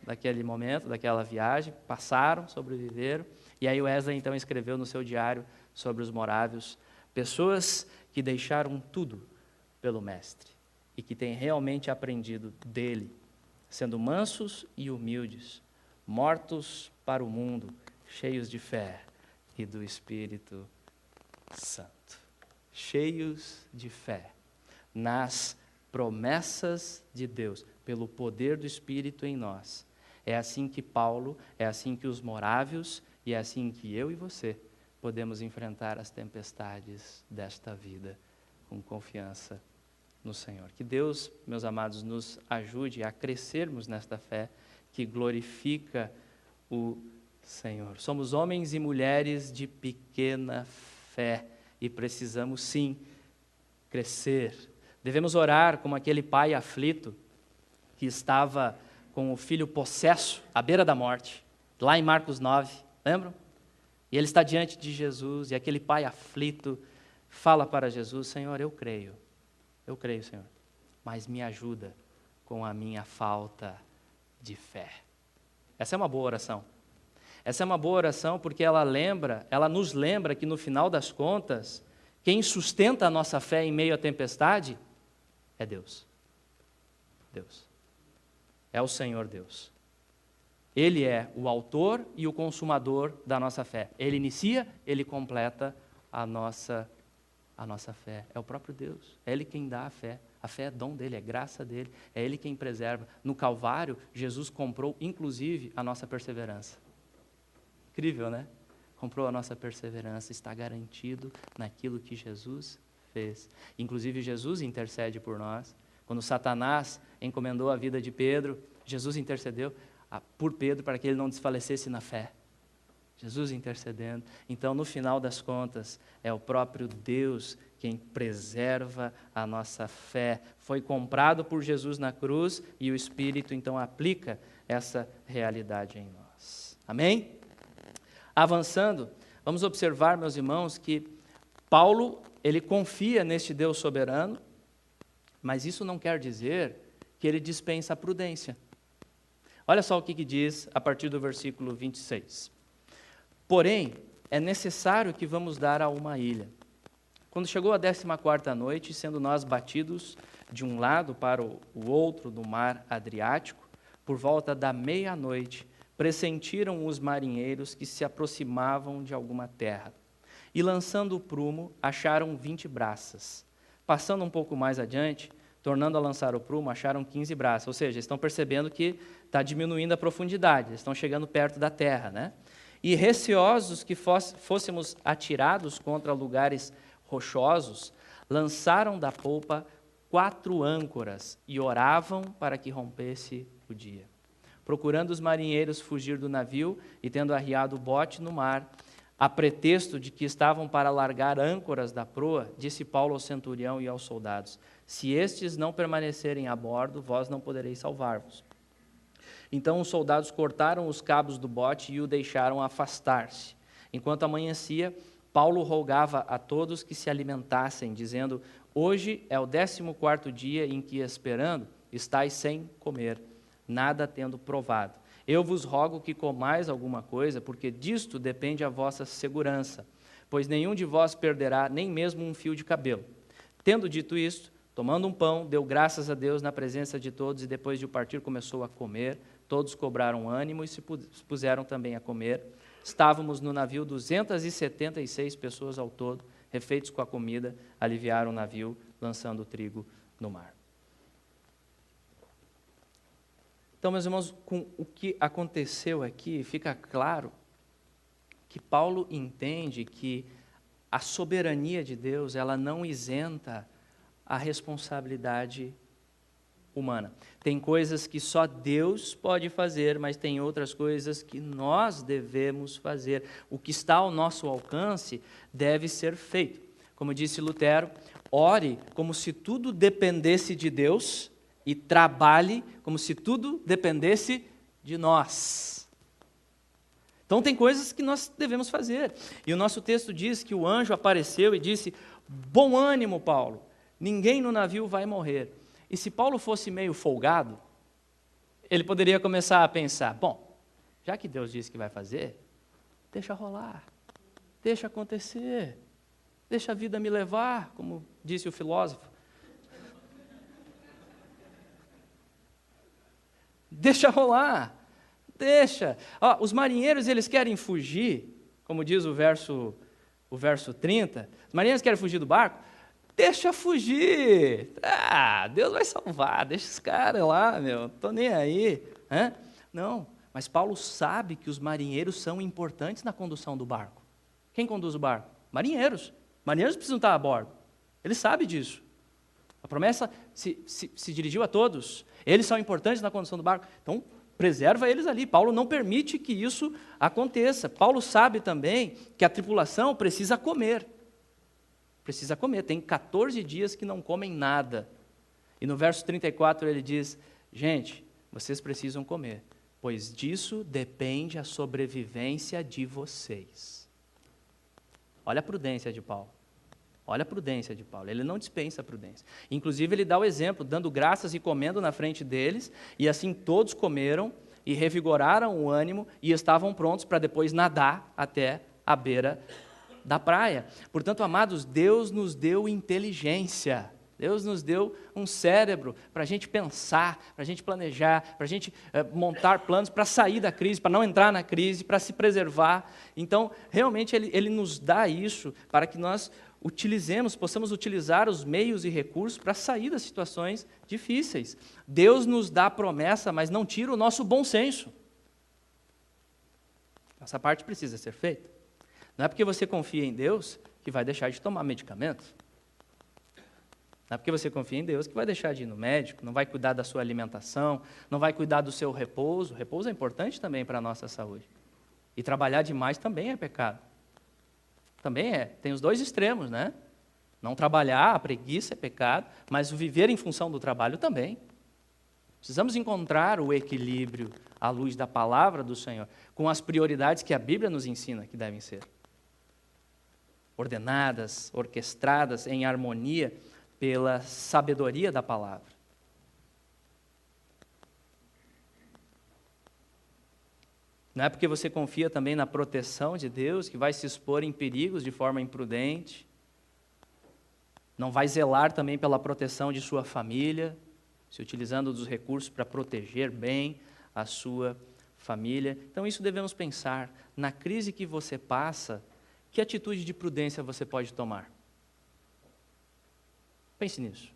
daquele momento, daquela viagem, passaram, sobreviveram, e aí Wesley então escreveu no seu diário sobre os morávios, pessoas que deixaram tudo pelo Mestre e que têm realmente aprendido dele, sendo mansos e humildes, mortos para o mundo, cheios de fé e do Espírito Santo. Cheios de fé nas promessas de Deus, pelo poder do Espírito em nós. É assim que Paulo, é assim que os morávios, e é assim que eu e você podemos enfrentar as tempestades desta vida com confiança no Senhor. Que Deus, meus amados, nos ajude a crescermos nesta fé que glorifica o Senhor. Somos homens e mulheres de pequena fé e precisamos sim crescer. Devemos orar como aquele pai aflito que estava com o filho possesso à beira da morte, lá em Marcos 9, lembram? E ele está diante de Jesus e aquele pai aflito fala para Jesus: Senhor, eu creio, Senhor, mas me ajuda com a minha falta de fé. Essa é uma boa oração. Essa é uma boa oração porque ela nos lembra que no final das contas, quem sustenta a nossa fé em meio à tempestade é Deus. Deus. É o Senhor Deus. Ele é o autor e o consumador da nossa fé. Ele inicia, ele completa a nossa fé. É o próprio Deus. É Ele quem dá a fé. A fé é dom dele, é graça dele. É Ele quem preserva. No Calvário, Jesus comprou, inclusive, a nossa perseverança. Incrível, né? Comprou a nossa perseverança. Está garantido naquilo que Jesus fez. Inclusive, Jesus intercede por nós. Quando Satanás encomendou a vida de Pedro, Jesus intercedeu por Pedro para que ele não desfalecesse na fé. Jesus intercedendo. Então, no final das contas, é o próprio Deus quem preserva a nossa fé. Foi comprado por Jesus na cruz e o Espírito, então, aplica essa realidade em nós. Amém? Avançando, vamos observar, meus irmãos, que Paulo, ele confia neste Deus soberano, mas isso não quer dizer que ele dispensa a prudência. Olha só o que diz a partir do versículo 26. Porém, é necessário que vamos dar a uma ilha. Quando chegou a 14ª noite, sendo nós batidos de um lado para o outro do mar Adriático, por volta da meia-noite, pressentiram os marinheiros que se aproximavam de alguma terra. E lançando o prumo, acharam 20 braças. Passando um pouco mais adiante, tornando a lançar o prumo, acharam 15 braças. Ou seja, estão percebendo que está diminuindo a profundidade, estão chegando perto da terra, né? E receosos que fôssemos atirados contra lugares rochosos, lançaram da polpa 4 âncoras e oravam para que rompesse o dia. Procurando os marinheiros fugir do navio e tendo arriado o bote no mar, a pretexto de que estavam para largar âncoras da proa, disse Paulo ao centurião e aos soldados: se estes não permanecerem a bordo, vós não podereis salvar-vos. Então os soldados cortaram os cabos do bote e o deixaram afastar-se. Enquanto amanhecia, Paulo rogava a todos que se alimentassem, dizendo: hoje é o 14º dia em que, esperando, estáis sem comer, nada tendo provado. Eu vos rogo que comais alguma coisa, porque disto depende a vossa segurança, pois nenhum de vós perderá nem mesmo um fio de cabelo. Tendo dito isto, tomando um pão, deu graças a Deus na presença de todos, e depois de o partir começou a comer. Todos cobraram ânimo e se puseram também a comer. Estávamos no navio 276 pessoas ao todo, refeitos com a comida, aliviaram o navio, lançando o trigo no mar. Então, meus irmãos, com o que aconteceu aqui, fica claro que Paulo entende que a soberania de Deus, ela não isenta a responsabilidade humana. Tem coisas que só Deus pode fazer, mas tem outras coisas que nós devemos fazer. O que está ao nosso alcance deve ser feito. Como disse Lutero, ore como se tudo dependesse de Deus e trabalhe como se tudo dependesse de nós. Então tem coisas que nós devemos fazer. E o nosso texto diz que o anjo apareceu e disse: bom ânimo, Paulo, ninguém no navio vai morrer. E se Paulo fosse meio folgado, ele poderia começar a pensar: bom, já que Deus disse que vai fazer, deixa rolar, deixa acontecer, deixa a vida me levar, como disse o filósofo. Deixa rolar, deixa. Os marinheiros, eles querem fugir, como diz o verso 30, os marinheiros querem fugir do barco, deixa fugir. Deus vai salvar, deixa os caras lá, meu, tô nem aí. Hã? Não, mas Paulo sabe que os marinheiros são importantes na condução do barco. Quem conduz o barco? Marinheiros. Marinheiros precisam estar a bordo. Ele sabe disso. A promessa se dirigiu a todos. Eles são importantes na condução do barco. Então, preserva eles ali. Paulo não permite que isso aconteça. Paulo sabe também que a tripulação precisa comer. Precisa comer. Tem 14 dias que não comem nada. E no verso 34 ele diz, gente, vocês precisam comer, pois disso depende a sobrevivência de vocês. Olha a prudência de Paulo. Olha a prudência de Paulo. Ele não dispensa a prudência. Inclusive, ele dá o exemplo, dando graças e comendo na frente deles, e assim todos comeram e revigoraram o ânimo e estavam prontos para depois nadar até a beira da praia. Portanto, amados, Deus nos deu inteligência. Deus nos deu um cérebro para a gente pensar, para a gente planejar, para a gente montar planos para sair da crise, para não entrar na crise, para se preservar. Então, realmente, Ele nos dá isso para que nós possamos utilizar os meios e recursos para sair das situações difíceis. Deus nos dá a promessa, mas não tira o nosso bom senso. Essa parte precisa ser feita. Não é porque você confia em Deus que vai deixar de tomar medicamento. Não é porque você confia em Deus que vai deixar de ir no médico, não vai cuidar da sua alimentação, não vai cuidar do seu repouso. O repouso é importante também para a nossa saúde. E trabalhar demais também é pecado. Também é. Tem os dois extremos, né? Não trabalhar, a preguiça é pecado, mas o viver em função do trabalho também. Precisamos encontrar o equilíbrio à luz da palavra do Senhor, com as prioridades que a Bíblia nos ensina que devem ser. Ordenadas, orquestradas, em harmonia, pela sabedoria da palavra. Não é porque você confia também na proteção de Deus que vai se expor em perigos de forma imprudente. Não vai zelar também pela proteção de sua família, se utilizando dos recursos para proteger bem a sua família. Então, isso devemos pensar. Na crise que você passa, que atitude de prudência você pode tomar? Pense nisso.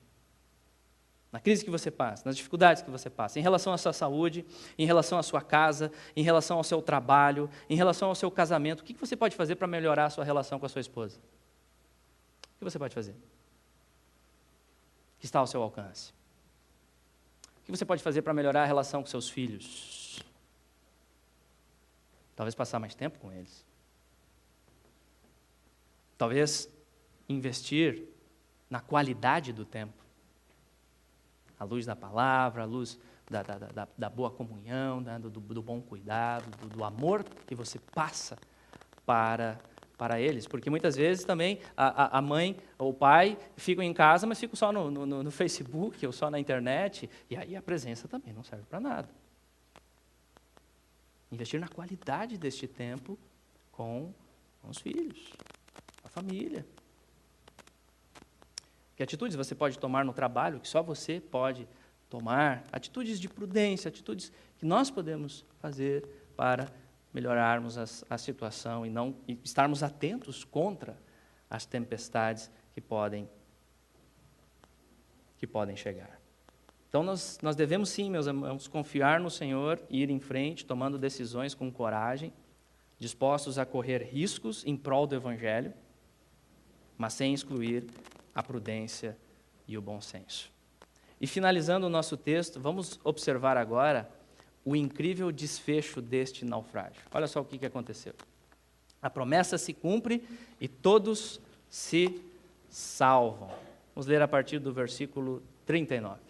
Na crise que você passa, nas dificuldades que você passa, em relação à sua saúde, em relação à sua casa, em relação ao seu trabalho, em relação ao seu casamento, o que você pode fazer para melhorar a sua relação com a sua esposa? O que você pode fazer? Que está ao seu alcance? O que você pode fazer para melhorar a relação com seus filhos? Talvez passar mais tempo com eles. Talvez investir na qualidade do tempo. À luz da palavra, à luz da boa comunhão, do bom cuidado, do amor que você passa para eles. Porque muitas vezes também a mãe ou o pai ficam em casa, mas ficam só no Facebook ou só na internet, e aí a presença também não serve para nada. Investir na qualidade deste tempo com os filhos, a família. Que atitudes você pode tomar no trabalho, que só você pode tomar, atitudes de prudência, atitudes que nós podemos fazer para melhorarmos a situação e estarmos atentos contra as tempestades que podem chegar. Então, nós devemos sim, meus irmãos, confiar no Senhor e ir em frente, tomando decisões com coragem, dispostos a correr riscos em prol do Evangelho, mas sem excluir a prudência e o bom senso. E finalizando o nosso texto, vamos observar agora o incrível desfecho deste naufrágio. Olha só o que aconteceu. A promessa se cumpre e todos se salvam. Vamos ler a partir do versículo 39.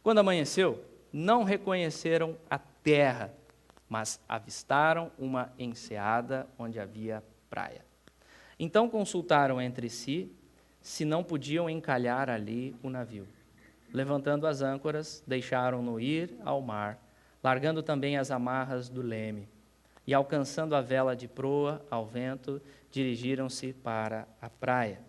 Quando amanheceu, não reconheceram a terra, mas avistaram uma enseada onde havia praia. Então consultaram entre si se não podiam encalhar ali o navio. Levantando as âncoras, deixaram-no ir ao mar, largando também as amarras do leme. E alcançando a vela de proa ao vento, dirigiram-se para a praia.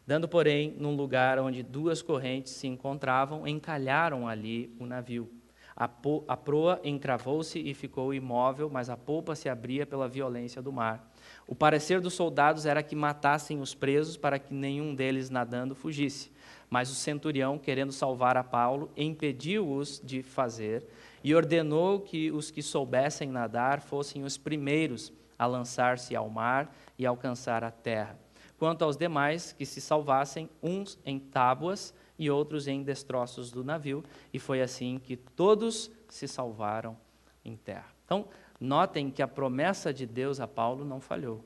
Dando, porém, num lugar onde duas correntes se encontravam, encalharam ali o navio. A proa encravou-se e ficou imóvel, mas a polpa se abria pela violência do mar. O parecer dos soldados era que matassem os presos para que nenhum deles nadando fugisse. Mas o centurião, querendo salvar a Paulo, impediu-os de fazer e ordenou que os que soubessem nadar fossem os primeiros a lançar-se ao mar e alcançar a terra. Quanto aos demais, que se salvassem, uns em tábuas e outros em destroços do navio, e foi assim que todos se salvaram em terra. Então, notem que a promessa de Deus a Paulo não falhou.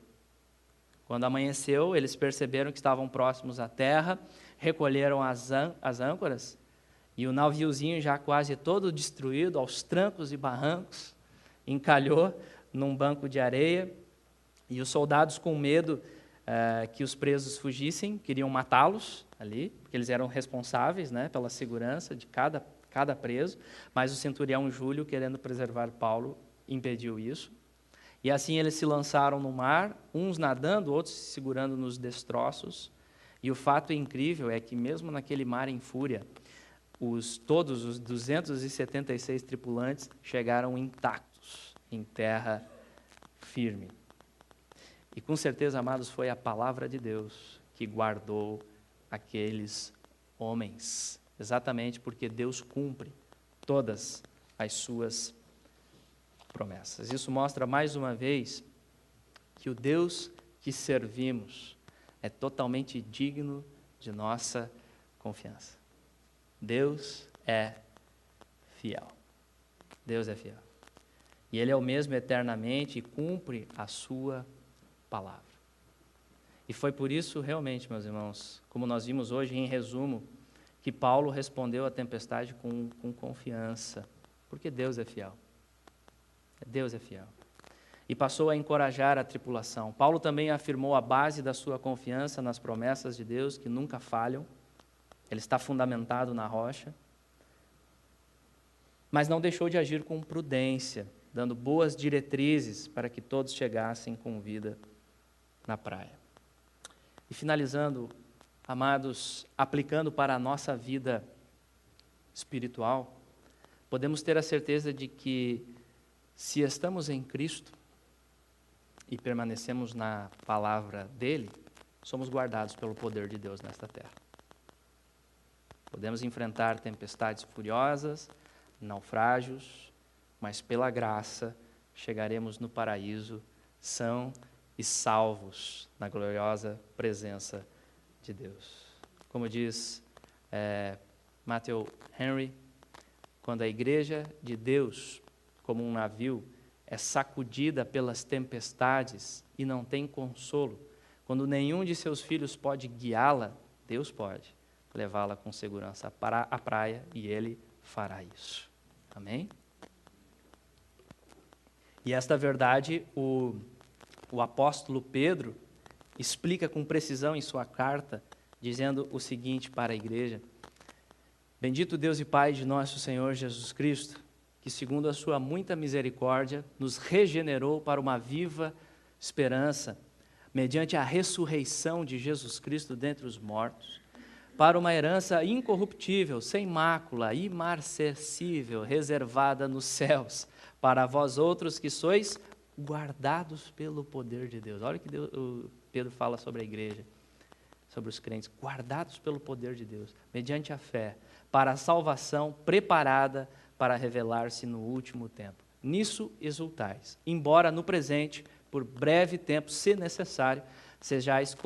Quando amanheceu, eles perceberam que estavam próximos à terra, recolheram as âncoras, e o naviozinho já quase todo destruído, aos trancos e barrancos, encalhou num banco de areia, e os soldados, com medo que os presos fugissem, queriam matá-los ali, porque eles eram responsáveis, né, pela segurança de cada preso, mas o centurião Júlio, querendo preservar Paulo, impediu isso. E assim eles se lançaram no mar, uns nadando, outros se segurando nos destroços. E o fato incrível é que mesmo naquele mar em fúria, todos os 276 tripulantes chegaram intactos em terra firme. E com certeza, amados, foi a palavra de Deus que guardou aqueles homens, exatamente porque Deus cumpre todas as suas promessas. Isso mostra mais uma vez que o Deus que servimos é totalmente digno de nossa confiança. Deus é fiel. Deus é fiel. E Ele é o mesmo eternamente e cumpre a sua palavra. E foi por isso, realmente, meus irmãos, como nós vimos hoje, em resumo, que Paulo respondeu à tempestade com confiança, porque Deus é fiel. Deus é fiel. E passou a encorajar a tripulação. Paulo também afirmou a base da sua confiança nas promessas de Deus, que nunca falham. Ele está fundamentado na rocha. Mas não deixou de agir com prudência, dando boas diretrizes para que todos chegassem com vida na praia. E finalizando, amados, aplicando para a nossa vida espiritual, podemos ter a certeza de que se estamos em Cristo e permanecemos na palavra dele, somos guardados pelo poder de Deus nesta terra. Podemos enfrentar tempestades furiosas, naufrágios, mas pela graça chegaremos no paraíso são e salvos na gloriosa presença de Deus. Como diz Matthew Henry, quando a igreja de Deus, como um navio, é sacudida pelas tempestades e não tem consolo, quando nenhum de seus filhos pode guiá-la, Deus pode levá-la com segurança para a praia e Ele fará isso. Amém? E esta verdade o apóstolo Pedro explica com precisão em sua carta, dizendo o seguinte para a igreja: Bendito Deus e Pai de nosso Senhor Jesus Cristo, que segundo a sua muita misericórdia, nos regenerou para uma viva esperança, mediante a ressurreição de Jesus Cristo dentre os mortos, para uma herança incorruptível, sem mácula, imarcessível, reservada nos céus, para vós outros que sois guardados pelo poder de Deus. Olha o que o Pedro fala sobre a igreja, sobre os crentes, guardados pelo poder de Deus, mediante a fé, para a salvação preparada para revelar-se no último tempo. Nisso exultais, embora no presente, por breve tempo, se necessário, sejais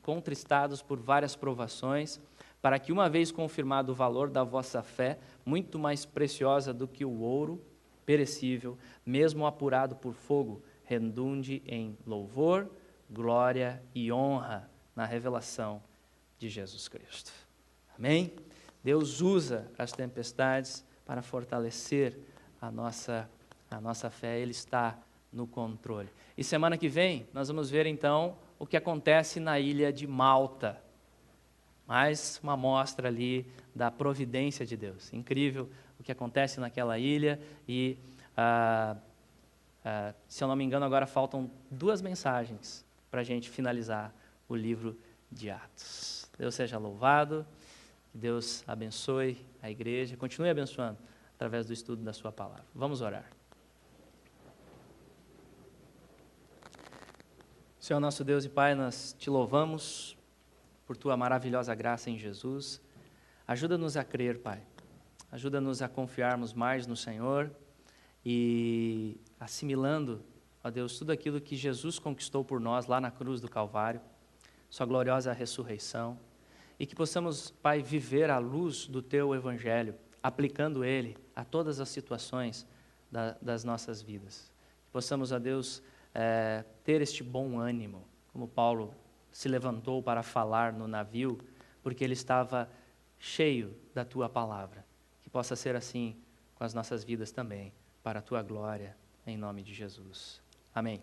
contristados por várias provações, para que, uma vez confirmado o valor da vossa fé, muito mais preciosa do que o ouro perecível, mesmo apurado por fogo, redunde em louvor, glória e honra na revelação de Jesus Cristo. Amém? Deus usa as tempestades para fortalecer a nossa fé, Ele está no controle. E semana que vem, nós vamos ver então o que acontece na ilha de Malta. Mais uma amostra ali da providência de Deus. Incrível o que acontece naquela ilha e, se eu não me engano, agora faltam 2 mensagens para a gente finalizar o livro de Atos. Deus seja louvado, que Deus abençoe a igreja, continue abençoando através do estudo da sua palavra. Vamos orar. Senhor nosso Deus e Pai, nós te louvamos por tua maravilhosa graça em Jesus. Ajuda-nos a crer, Pai. Ajuda-nos a confiarmos mais no Senhor e assimilando, ó Deus, tudo aquilo que Jesus conquistou por nós lá na cruz do Calvário, sua gloriosa ressurreição, e que possamos, Pai, viver à luz do teu evangelho, aplicando ele a todas as situações das nossas vidas. Que possamos, ó Deus, ter este bom ânimo, como Paulo se levantou para falar no navio, porque ele estava cheio da tua palavra. Que possa ser assim com as nossas vidas também, para a tua glória, em nome de Jesus. Amém.